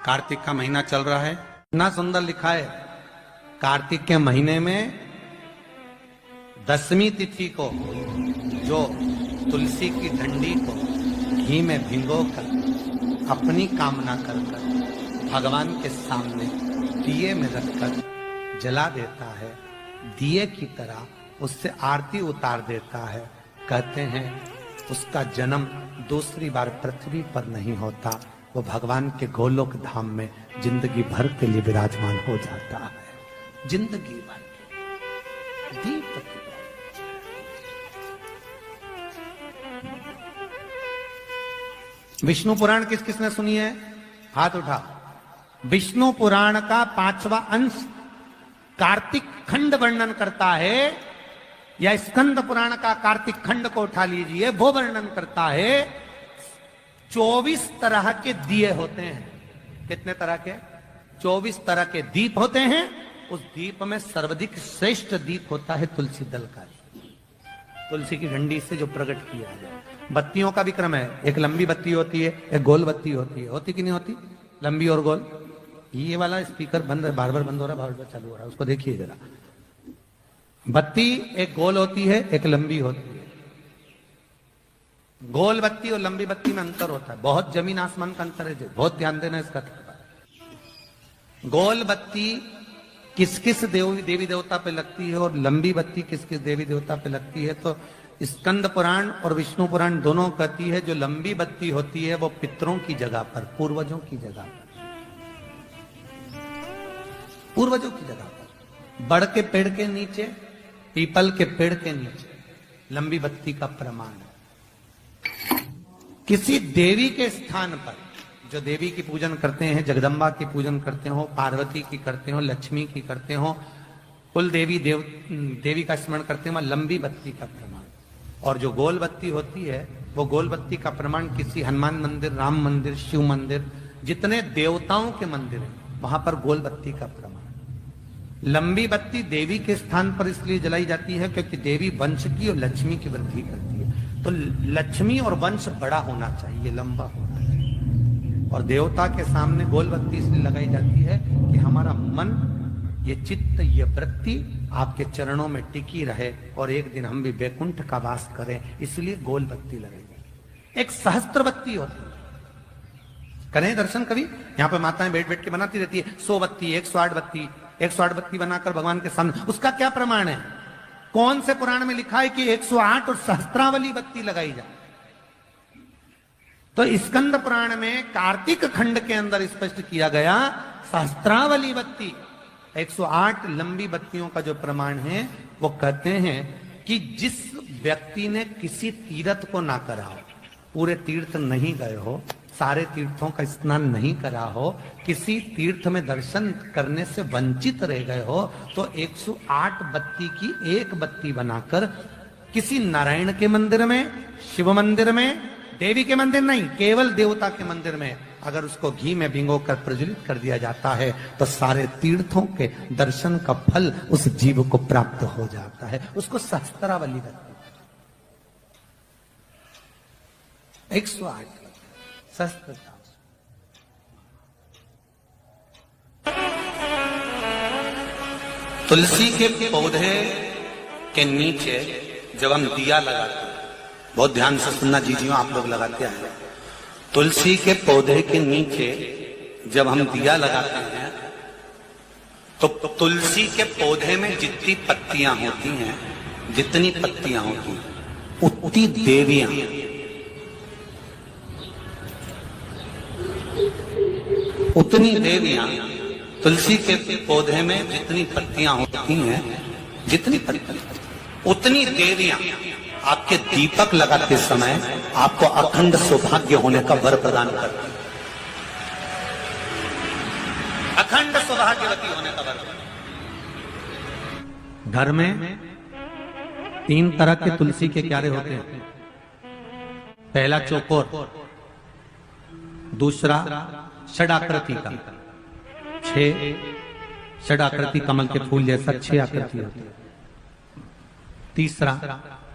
कार्तिक का महीना चल रहा है, इतना सुंदर लिखा है। कार्तिक के महीने में 10वीं तिथि को जो तुलसी की डंडी को घी में भिगोकर अपनी कामना कर भगवान के सामने दिए में रखकर जला देता है, दिए की तरह उससे आरती उतार देता है, कहते हैं उसका जन्म दूसरी बार पृथ्वी पर नहीं होता, वो भगवान के गोलोक धाम में जिंदगी भर के लिए विराजमान हो जाता है। जिंदगी भर के दीप की विष्णु पुराण किस किसने सुनी है? हाथ उठा। विष्णु पुराण का 5वां अंश कार्तिक खंड वर्णन करता है, या स्कंद पुराण का कार्तिक खंड को उठा लीजिए, वो वर्णन करता है 24 तरह के दिए होते हैं। कितने तरह के? 24 तरह के दीप होते हैं। उस दीप में सर्वाधिक श्रेष्ठ दीप होता है तुलसी दल का, तुलसी की डंडी से जो प्रकट किया जाए। बत्तियों का भी क्रम है, एक लंबी बत्ती होती है, एक गोल बत्ती होती है। होती कि नहीं होती? लंबी और गोल। ये वाला स्पीकर बंद है, बार बार बंद हो रहा है, बार बार चालू हो रहा है, उसको देखिए जरा। बत्ती एक गोल होती है, एक लंबी होती है। गोल बत्ती और लंबी बत्ती में अंतर होता है, बहुत जमीन आसमान का अंतर है, बहुत ध्यान देना इसका। गोल बत्ती किस किस देवी देवता पे लगती है और लंबी बत्ती किस किस देवी देवता पे लगती है, तो स्कंद पुराण और विष्णु पुराण दोनों कहती है जो लंबी बत्ती होती है वो पितरों की जगह पर, पूर्वजों की जगह पर, पूर्वजों की जगह पर, बड़ के पेड़ के नीचे, पीपल के पेड़ के नीचे लंबी बत्ती का प्रमाण है। किसी देवी के स्थान पर जो देवी की पूजन करते हैं, जगदम्बा की पूजन करते हो, पार्वती की करते हो, लक्ष्मी की करते हो, कुल देवी का स्मरण करते हो, लंबी बत्ती का प्रमाण। और जो गोल बत्ती होती है वो गोल बत्ती का प्रमाण किसी हनुमान मंदिर, राम मंदिर, शिव मंदिर, जितने देवताओं के मंदिर हैं वहां पर गोल बत्ती का प्रमाण। लंबी बत्ती देवी के स्थान पर इसलिए जलाई जाती है क्योंकि देवी वंश की और लक्ष्मी की वृद्धि करती है, तो लक्ष्मी और वंश बड़ा होना चाहिए, लंबा होना चाहिए। और देवता के सामने गोल बत्ती इसलिए लगाई जाती है कि हमारा मन, ये चित्त, ये वृत्ति आपके चरणों में टिकी रहे और एक दिन हम भी वैकुंठ का वास करें, इसलिए गोल बत्ती लगाई जाती है। एक सहस्त्र बत्ती होती है, करें दर्शन कभी? यहाँ पे माताएं बैठ बैठ के बनाती रहती है 100 बत्ती, 108 बत्ती, 108 बत्ती बनाकर भगवान के सामने। उसका क्या प्रमाण है? कौन से पुराण में लिखा है कि 108 और सहस्त्रावली बत्ती लगाई जाए? तो स्कंद पुराण में कार्तिक खंड के अंदर स्पष्ट किया गया, सहस्त्रावली बत्ती, 108 लंबी बत्तियों का जो प्रमाण है, वो कहते हैं कि जिस व्यक्ति ने किसी तीर्थ को ना करा हो, पूरे तीर्थ नहीं गए हो, सारे तीर्थों का स्नान नहीं करा हो, किसी तीर्थ में दर्शन करने से वंचित रह गए हो, तो 108 बत्ती की एक बत्ती बनाकर किसी नारायण के मंदिर में, शिव मंदिर में, देवी के मंदिर नहीं, केवल देवता के मंदिर में अगर उसको घी में भिगोकर प्रज्वलित कर दिया जाता है तो सारे तीर्थों के दर्शन का फल उस जीव को प्राप्त हो जाता है। उसको सहस्त्रावली कहते हैं। 108 सहस्त्रता। तुलसी के पौधे के नीचे जब हम दिया लगाते हैं, बहुत ध्यान से सुनना जीजियों, आप लोग लगाते हैं, तुलसी के पौधे के नीचे जब हम दिया लगाते हैं तो तुलसी के पौधे में जितनी पत्तियां होती हैं, जितनी पत्तियां होती हैं उतनी देवियां, उतनी देवियां, तुलसी के पौधे में जितनी पत्तियां होती हैं, जितनी पत्तियां, उतनी देवियां आपके दीपक लगाते समय आपको अखंड सौभाग्य होने का वर प्रदान करती है, अखंड सौभाग्यवती होने का वर। घर में 3 तरह के तुलसी के क्यारे होते हैं। पहला चौकोर, दूसरा षडाकृति का, 6 षडाकृति कमल के फूल जैसा 6 आकृति होती है। तीसरा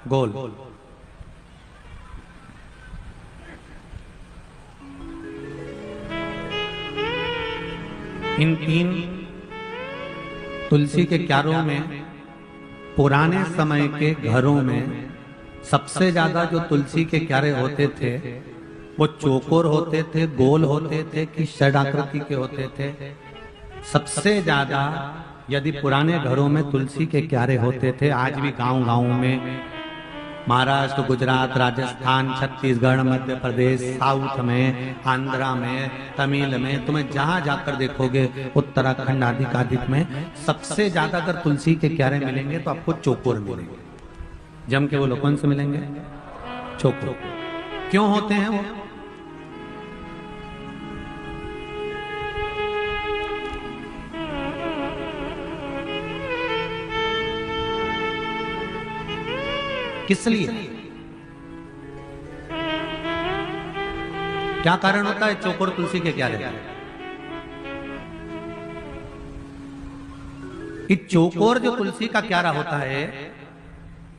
गोल। इन 3 तुलसी के क्यारों में पुराने समय के घरों में सबसे ज्यादा जो तुलसी के क्यारे होते थे वो चौकोर होते थे, गोल होते थे कि षडाकृति के होते थे। सबसे ज्यादा यदि पुराने घरों में तुलसी के क्यारे होते थे, आज भी गांव-गांव में महाराष्ट्र, गुजरात, राजस्थान, छत्तीसगढ़, मध्य प्रदेश, साउथ में, आंध्रा में, तमिल में, तुम्हें जहां जाकर देखोगे, उत्तराखंड आदि में सबसे ज्यादा अगर तुलसी के क्यारे मिलेंगे तो आपको चौकोर मिलेंगे। जम के वो लोग कौन से मिलेंगे? चौकोर। क्यों होते हैं वो? किस लिए? क्या कारण होता है चौकोर तुलसी के क्यारे? कि चौकोर जो तुलसी का क्यारा होता है,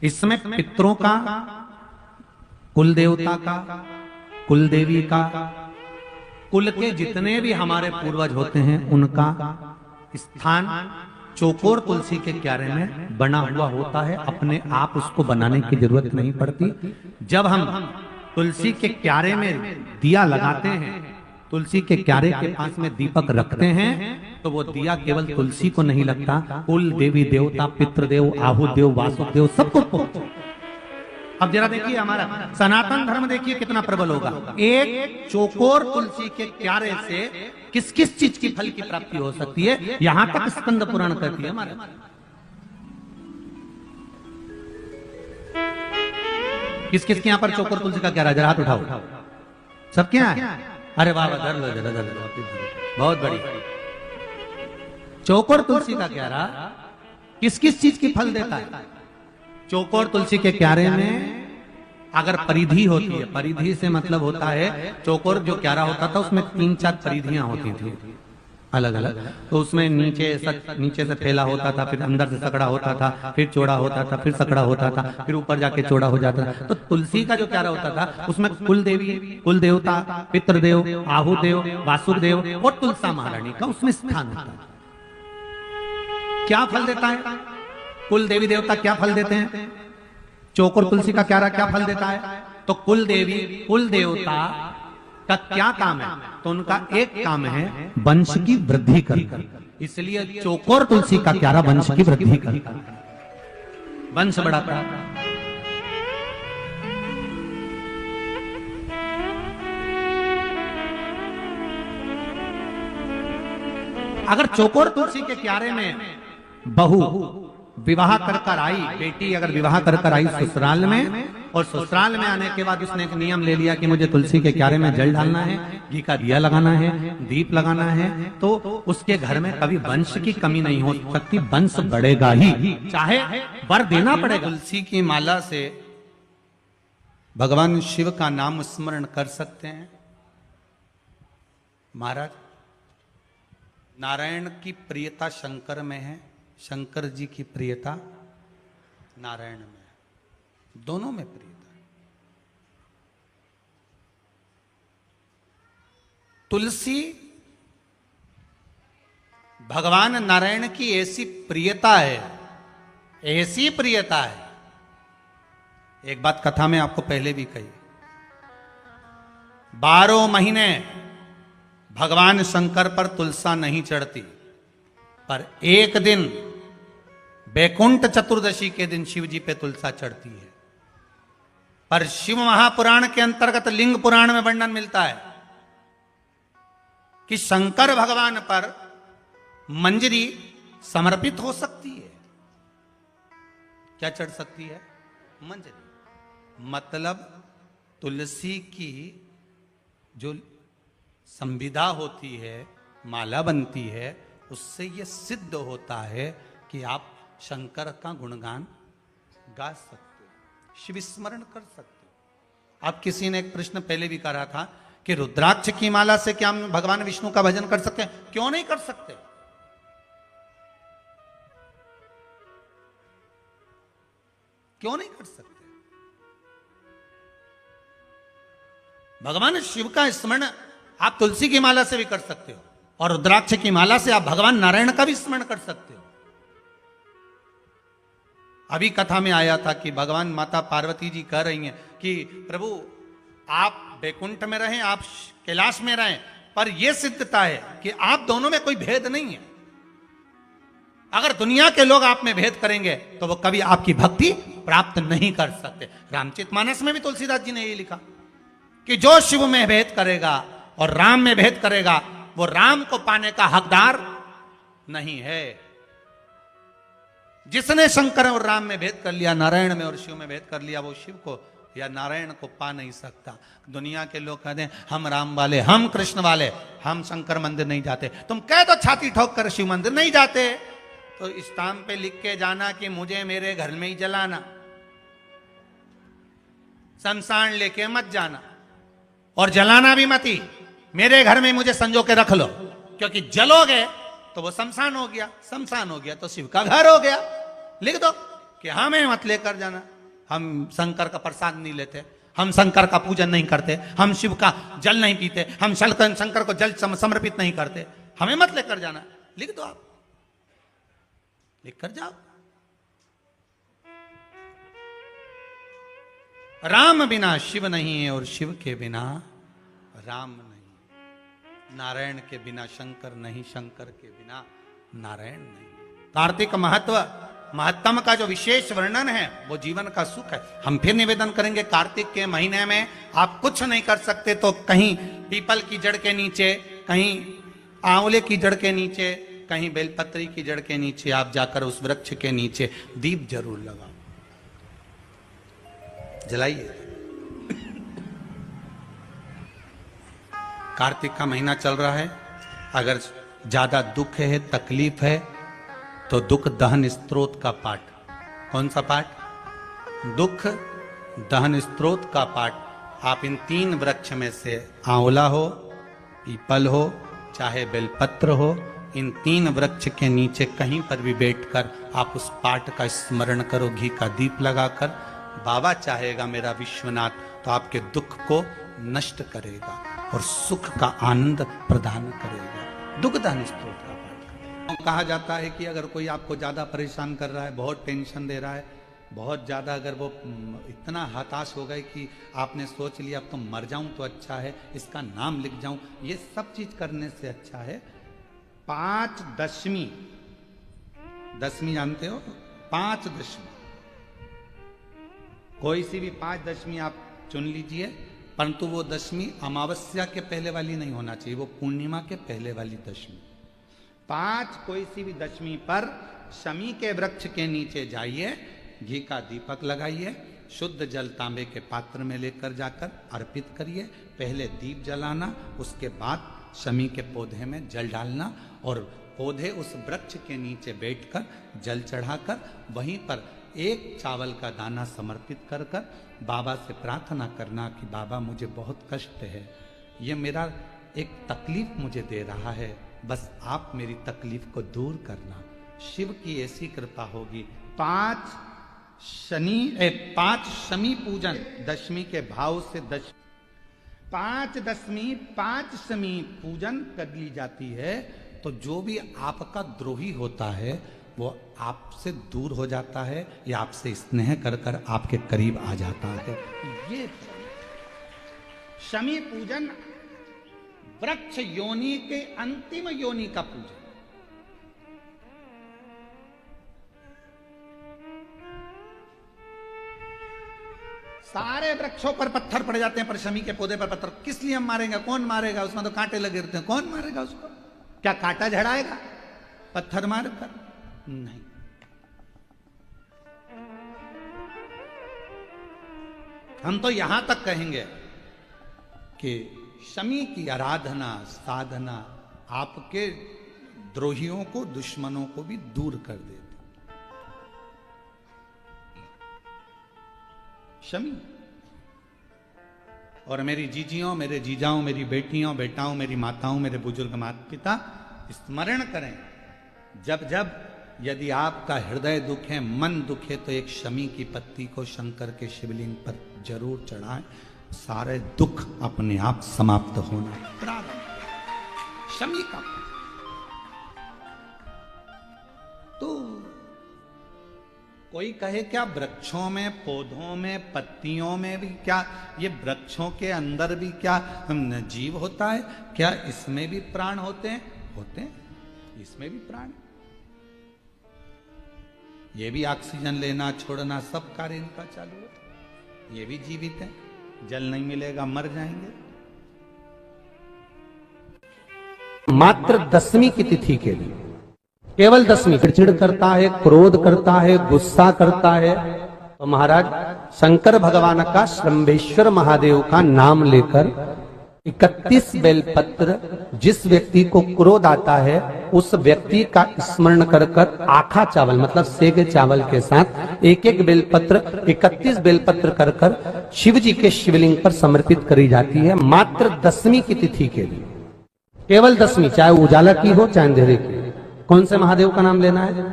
इसमें पितरों का, कुल देवता का, कुल देवी का, कुल के जितने भी हमारे पूर्वज होते हैं उनका स्थान चौकोर तुलसी के क्यारे में बना हुआ होता है। अपने आप उसको बनाने की जरूरत नहीं पड़ती। जब हम तुलसी के क्यारे में दिया लगाते हैं, तुलसी के क्यारे के पास में दीपक रखते हैं, तो वो दिया केवल तुलसी को नहीं लगता, कुल देवी देवता, पितृदेव, आहुदेव, वासुदेव सबको। अब जरा देखिए हमारा सनातन धर्म देखिए कितना प्रबल होगा। एक चौकोर तुलसी के क्यारे से किस किस चीज की फल की प्राप्ति हो सकती है, यहां तक स्कंद पुराण कहती है हमारा। किस किस के यहां पर चौकोर तुलसी का क्यारा? जरा हाथ उठाओ। सबके यहां? अरे वाह, धर लो जरा, बहुत बड़ी। चौकोर तुलसी का क्यारा किस किस चीज की फल देता है? चौकोर तुलसी के क्यारे में अगर परिधि होती है, परिधि से मतलब होता है चौकोर जो क्यारा होता था उसमें 3-4 परिधियां होती थी अलग अलग। तो उसमें नीचे से फैला होता था, फिर अंदर से सकड़ा होता था, फिर चौड़ा होता था, फिर सकड़ा होता था, फिर ऊपर जाके चौड़ा हो जाता था। तो तुलसी का जो क्यारा होता था उसमें कुल देवी, कुल देवता, पितृदेव, आहुदेव, वासुदेव और तुलसा महारानी का उसमें स्थान होता है। क्या फल देता है कुल देवी देवता? क्या फल देते हैं? चौकोर तुलसी का क्यारा क्या फल देता है? तो कुल देवी, कुल देवता का क्या काम है? तो उनका एक काम है वंश की वृद्धि करना। इसलिए चौकोर तुलसी का क्यारा वंश की वृद्धि करता, वंश बढ़ाता है। अगर चौकोर तुलसी के क्यारे में बहू विवाह कर आई, बेटी अगर विवाह कर आई ससुराल में, और ससुराल में आने के बाद उसने एक नियम ले लिया कि मुझे तुलसी के क्यारे में जल डालना है, घी का दिया लगाना है, दीप लगाना है, तो उसके घर में कभी वंश की कमी नहीं हो सकती, वंश बढ़ेगा ही, चाहे वर देना पड़ेगा। तुलसी की माला से भगवान शिव का नाम स्मरण कर सकते हैं। महाराज, नारायण की प्रियता शंकर में है, शंकर जी की प्रियता नारायण में है, दोनों में प्रियता है। तुलसी भगवान नारायण की ऐसी प्रियता है, ऐसी प्रियता है। एक बात कथा में आपको पहले भी कही, 12 महीने भगवान शंकर पर तुलसा नहीं चढ़ती, पर एक दिन बैकुंठ चतुर्दशी के दिन शिव जी पे तुलसा चढ़ती है। पर शिव महापुराण के अंतर्गत लिंग पुराण में वर्णन मिलता है कि शंकर भगवान पर मंजरी समर्पित हो सकती है। क्या चढ़ सकती है? मंजरी। मतलब तुलसी की जो संविदा होती है, माला बनती है, उससे यह सिद्ध होता है कि आप शंकर का गुणगान गा सकते हो, शिव स्मरण कर सकते हो। आप किसी ने एक प्रश्न पहले भी करा था कि रुद्राक्ष की माला से क्या हम भगवान विष्णु का भजन कर सकते हैं? क्यों नहीं कर सकते? क्यों नहीं कर सकते? भगवान शिव का स्मरण आप तुलसी की माला से भी कर सकते हो। और रुद्राक्ष की माला से आप भगवान नारायण का भी स्मरण कर सकते हो। अभी कथा में आया था कि भगवान माता पार्वती जी कह रही हैं कि प्रभु आप बैकुंठ में रहें, आप कैलाश में रहें, पर यह सिद्धता है कि आप दोनों में कोई भेद नहीं है। अगर दुनिया के लोग आप में भेद करेंगे तो वो कभी आपकी भक्ति प्राप्त नहीं कर सकते। रामचरितमानस में भी तुलसीदास जी ने ये लिखा कि जो शिव में भेद करेगा और राम में भेद करेगा वो राम को पाने का हकदार नहीं है। जिसने शंकर और राम में भेद कर लिया, नारायण में और शिव में भेद कर लिया, वो शिव को या नारायण को पा नहीं सकता। दुनिया के लोग कहते हैं हम राम वाले, हम कृष्ण वाले, हम शंकर मंदिर नहीं जाते। तुम कह दो छाती ठोक कर शिव मंदिर नहीं जाते, तो स्टाम्प पे लिख के जाना कि मुझे मेरे घर में ही जलाना, शमशान लेके मत जाना और जलाना भी मत ही, मेरे घर में मुझे संजो के रख लो, क्योंकि जलोगे तो वो शमशान हो गया, शमशान हो गया तो शिव का घर हो गया। लिख दो कि हमें मत लेकर जाना, हम शंकर का प्रसाद नहीं लेते, हम शंकर का पूजन नहीं करते, हम शिव का जल नहीं पीते, हम शंकर को जल समर्पित नहीं करते, हमें मत लेकर जाना। लिख दो, आप लिख कर जाओ। राम बिना शिव नहीं है और शिव के बिना राम नहीं, नारायण के बिना शंकर नहीं, शंकर के बिना नारायण नहीं। कार्तिक महत्तम का जो विशेष वर्णन है वो जीवन का सुख है। हम फिर निवेदन करेंगे, कार्तिक के महीने में आप कुछ नहीं कर सकते तो कहीं पीपल की जड़ के नीचे, कहीं आंवले की जड़ के नीचे, कहीं बेलपत्री की जड़ के नीचे आप जाकर उस वृक्ष के नीचे दीप जरूर लगाओ, जलाइए। कार्तिक का महीना चल रहा है, अगर ज्यादा दुख है, तकलीफ है, तो दुख दहन स्तोत्र का पाठ। कौन सा पाठ? दुख दहन स्तोत्र का पाठ आप इन 3 वृक्ष में से, आंवला हो, पीपल हो, चाहे बेलपत्र हो, इन 3 वृक्ष के नीचे कहीं पर भी बैठकर आप उस पाठ का स्मरण करो, घी का दीप लगाकर। बाबा चाहेगा मेरा विश्वनाथ तो आपके दुख को नष्ट करेगा और सुख का आनंद प्रदान करेगा। दुख दहन स्तोत्र का पाठ करें। कहा जाता है कि अगर कोई आपको ज्यादा परेशान कर रहा है, बहुत टेंशन दे रहा है, बहुत ज्यादा अगर वो इतना हताश हो गए कि आपने सोच लिया अब तो मर जाऊं तो अच्छा है, इसका नाम लिख जाऊं, ये सब चीज करने से अच्छा है 5 दशमी, दशमी जानते हो, 5 दशमी, कोई सी भी 5 दशमी आप चुन लीजिए, परंतु वो दशमी अमावस्या के पहले वाली नहीं होना चाहिए, वो पूर्णिमा के पहले वाली दशमी। 5 कोई सी भी दशमी पर शमी के वृक्ष के नीचे जाइए, घी का दीपक लगाइए, शुद्ध जल तांबे के पात्र में लेकर जाकर अर्पित करिए। पहले दीप जलाना, उसके बाद शमी के पौधे में जल डालना और पौधे उस वृक्ष के नीचे बैठकर जल चढ़ाकर वहीं पर 1 चावल का दाना समर्पित कर कर बाबा से प्रार्थना करना कि बाबा मुझे बहुत कष्ट है, ये मेरा एक तकलीफ मुझे दे रहा है, बस आप मेरी तकलीफ को दूर करना। शिव की ऐसी कृपा होगी। 5 शमी पूजन दशमी के भाव से 5 दशमी 5 शमी पूजन कर ली जाती है, तो जो भी आपका द्रोही होता है वो आपसे दूर हो जाता है या आपसे स्नेह कर कर आपके करीब आ जाता है। ये शमी पूजन वृक्ष योनि के अंतिम योनि का पूजन। सारे वृक्षों पर पत्थर पड़ जाते हैं, पर शमी के पौधे पर पत्थर किस लिए हम मारेंगे? कौन मारेगा? उसमें तो कांटे लगे रहते हैं, कौन मारेगा उसको? क्या कांटा झड़ाएगा पत्थर मारकर? नहीं। हम तो यहां तक कहेंगे कि शमी की आराधना, साधना आपके द्रोहियों को, दुश्मनों को भी दूर कर देती। शमी। और मेरी जीजियों, मेरे जीजाओं, मेरी बेटियों, बेटाओं, मेरी माताओं, मेरे बुजुर्ग माता पिता स्मरण करें, जब जब यदि आपका हृदय दुख है, मन दुख है, तो एक शमी की पत्ती को शंकर के शिवलिंग पर जरूर चढ़ाएं, सारे दुख अपने आप समाप्त होना प्रारंभ। शमी का कोई कहे क्या वृक्षों में, पौधों में, पत्तियों में भी क्या, ये वृक्षों के अंदर भी क्या जीव होता है? क्या इसमें भी प्राण होते हैं? होते हैं, इसमें भी प्राण। ये भी ऑक्सीजन लेना छोड़ना सब कार्य इनका चालू है, ये भी जीवित है। जल नहीं मिलेगा मर जाएंगे। मात्र 10वीं की तिथि के लिए, केवल 10वीं, चिड़चिड़ करता है, क्रोध करता है, गुस्सा करता है, तो महाराज शंकर भगवान का, श्रंभेश्वर महादेव का नाम लेकर 31 बेलपत्र, जिस व्यक्ति को क्रोध आता है उस व्यक्ति का स्मरण कर कर आखा चावल मतलब सेगे चावल के साथ एक एक बेलपत्र 31 बेलपत्र कर कर शिव जी के शिवलिंग पर समर्पित करी जाती है, मात्र 10वीं की तिथि के लिए, केवल 10वीं, चाहे उजाला की हो चाहे अंधेरे की। कौन से महादेव का नाम लेना है?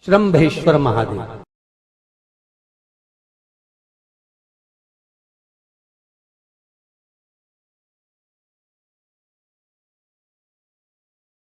श्रंभेश्वर महादेव।